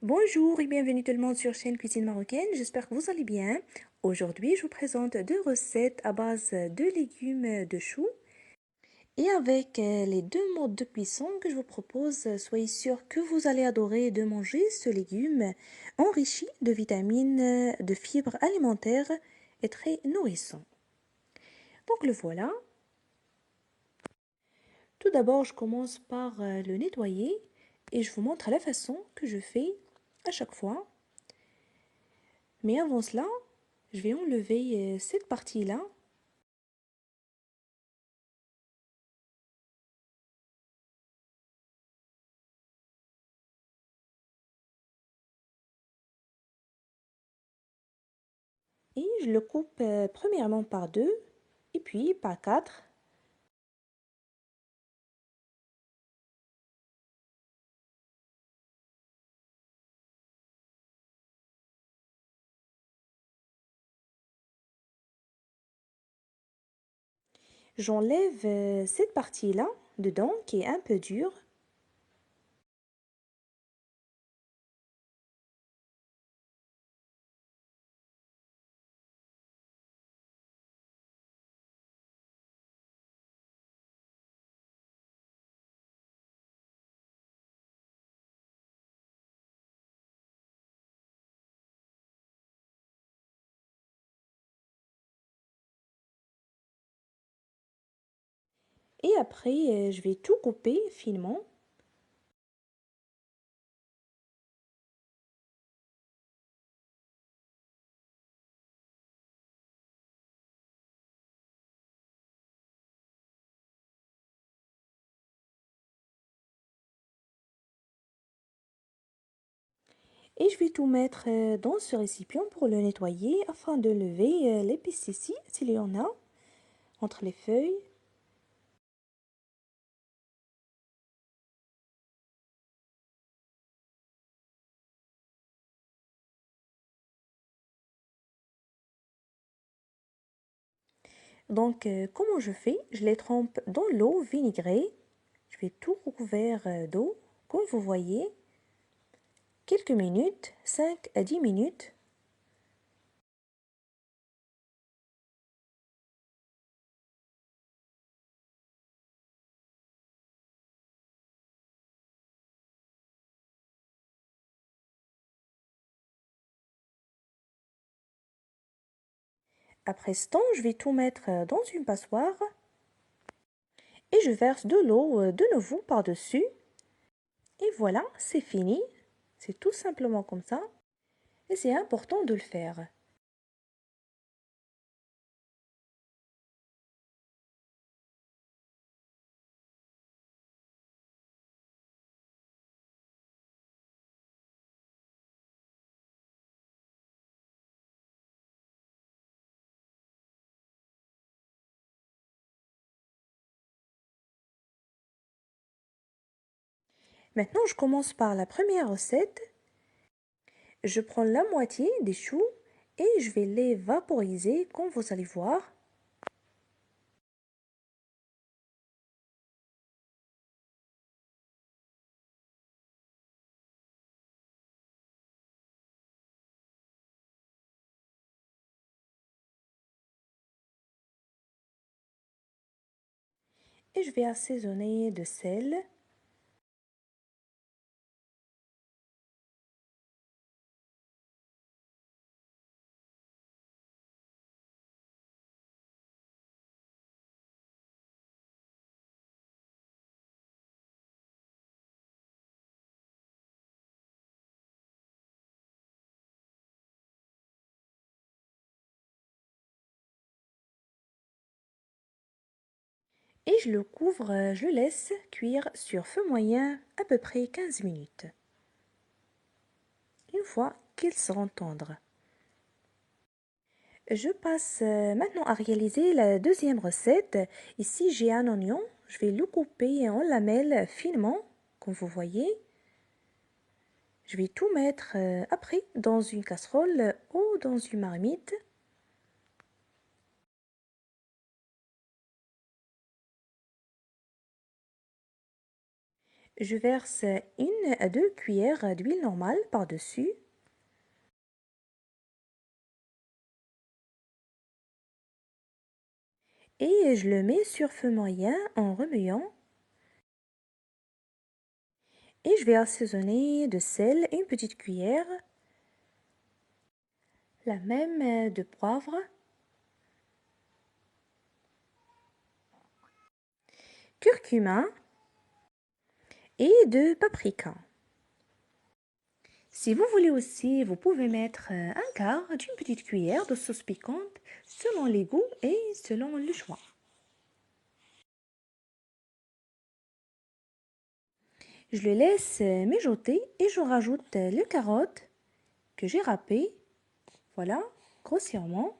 Bonjour et bienvenue tout le monde sur chaîne Cuisine Marocaine, j'espère que vous allez bien. Aujourd'hui, je vous présente deux recettes à base de légumes de choux. Et avec les deux modes de cuisson que je vous propose, soyez sûr que vous allez adorer de manger ce légume enrichi de vitamines, de fibres alimentaires et très nourrissant. Donc le voilà. Tout d'abord, je commence par le nettoyer et je vous montre la façon que je fais à chaque fois. Mais avant cela, je vais enlever cette partie-là. Et je le coupe premièrement par deux et puis par quatre. J'enlève cette partie-là dedans qui est un peu dure. Et après, je vais tout couper finement. Et je vais tout mettre dans ce récipient pour le nettoyer afin de lever les pesticides s'il y en a entre les feuilles. Donc, comment je fais? Je les trempe dans l'eau vinaigrée. Je vais tout recouvert d'eau, comme vous voyez. Quelques minutes, 5 à 10 minutes. Après ce temps, je vais tout mettre dans une passoire et je verse de l'eau de nouveau par-dessus. Et voilà, c'est fini. C'est tout simplement comme ça. Et c'est important de le faire. Maintenant, je commence par la première recette. Je prends la moitié des choux et je vais les vaporiser comme vous allez voir. Et je vais assaisonner de sel. Et je le couvre, je le laisse cuire sur feu moyen à peu près 15 minutes. Une fois qu'ils seront tendres. Je passe maintenant à réaliser la deuxième recette. Ici, j'ai un oignon. Je vais le couper en lamelles finement, comme vous voyez. Je vais tout mettre après dans une casserole ou dans une marmite. Je verse 1 à 2 cuillères d'huile normale par-dessus. Et je le mets sur feu moyen en remuant. Et je vais assaisonner de sel, 1 petite cuillère, la même de poivre, curcuma et de paprika. Si vous voulez aussi, vous pouvez mettre un quart d'une petite cuillère de sauce piquante selon les goûts et selon le choix. Je le laisse mijoter et je rajoute les carottes que j'ai râpées, voilà, grossièrement.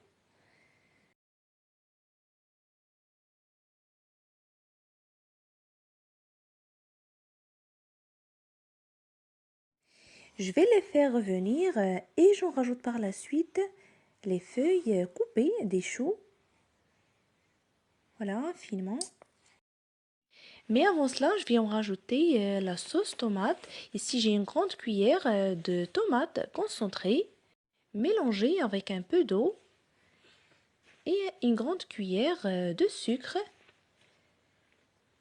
Je vais les faire revenir et j'en rajoute par la suite les feuilles coupées des choux, voilà, finement. Mais avant cela, je vais en rajouter la sauce tomate. Ici, j'ai une grande cuillère de tomates concentrées, mélangée avec un peu d'eau et une grande cuillère de sucre.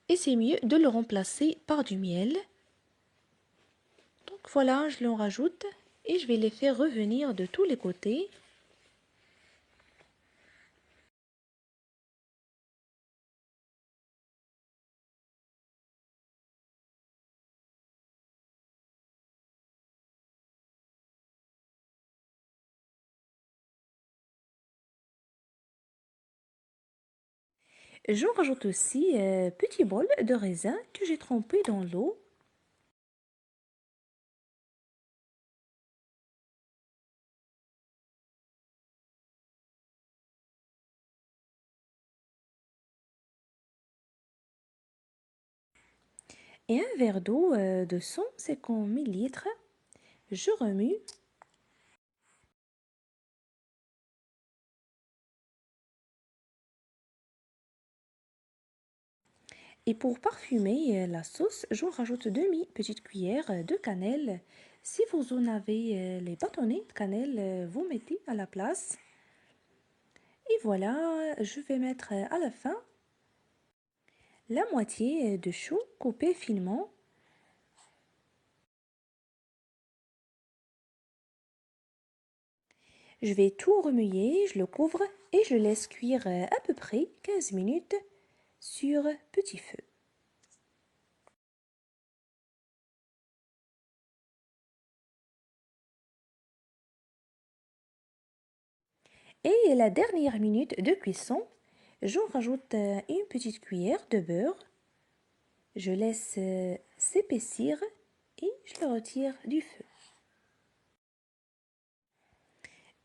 Et c'est mieux de le remplacer par du miel. Donc voilà, je l'en rajoute et je vais les faire revenir de tous les côtés. J'en rajoute aussi un petit bol de raisin que j'ai trempé dans l'eau. Et un verre d'eau de 150 ml. Je remue. Et pour parfumer la sauce, j'en rajoute demi-petite cuillère de cannelle. Si vous en avez les bâtonnets de cannelle, vous mettez à la place. Et voilà, je vais mettre à la fin la moitié de chou coupé finement. Je vais tout remuer, je le couvre et je laisse cuire à peu près 15 minutes sur petit feu. Et la dernière minute de cuisson, j'en rajoute une petite cuillère de beurre. Je laisse s'épaissir et je le retire du feu.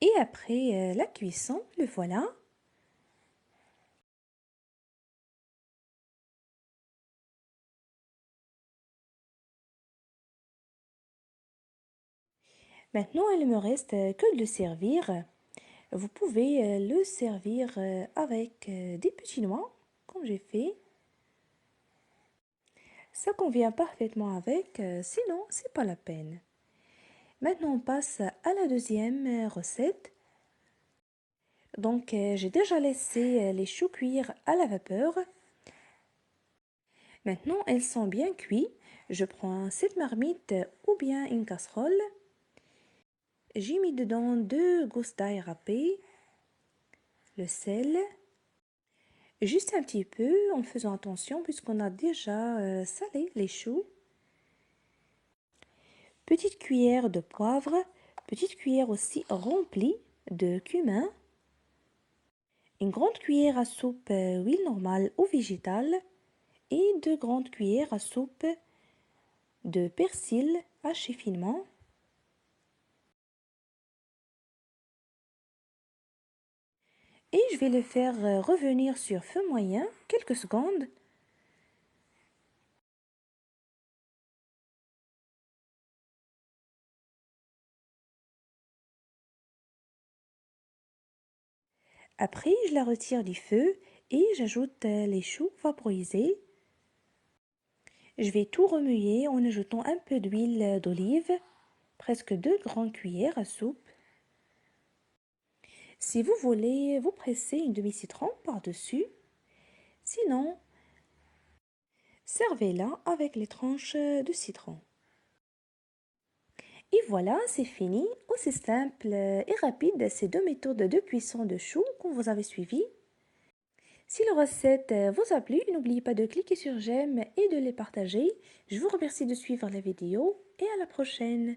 Et après la cuisson, le voilà. Maintenant, il me reste que de le servir. Vous pouvez le servir avec des petits noix, comme j'ai fait. Ça convient parfaitement avec, sinon c'est pas la peine. Maintenant, on passe à la deuxième recette. Donc, j'ai déjà laissé les choux cuire à la vapeur. Maintenant, elles sont bien cuits. Je prends cette marmite ou bien une casserole. J'ai mis dedans 2 gousses d'ail râpées, le sel, juste un petit peu en faisant attention puisqu'on a déjà salé les choux. Petite cuillère de poivre, petite cuillère aussi remplie de cumin, une grande cuillère à soupe huile normale ou végétale et 2 grandes cuillères à soupe de persil haché finement. Et je vais le faire revenir sur feu moyen quelques secondes. Après, je la retire du feu et j'ajoute les choux vaporisés. Je vais tout remuer en ajoutant un peu d'huile d'olive, presque 2 grandes cuillères à soupe. Si vous voulez, vous pressez une demi-citron par-dessus. Sinon, servez-la avec les tranches de citron. Et voilà, c'est fini. Aussi simple et rapide ces deux méthodes de cuisson de choux que vous avez suivies. Si la recette vous a plu, n'oubliez pas de cliquer sur j'aime et de les partager. Je vous remercie de suivre la vidéo et à la prochaine.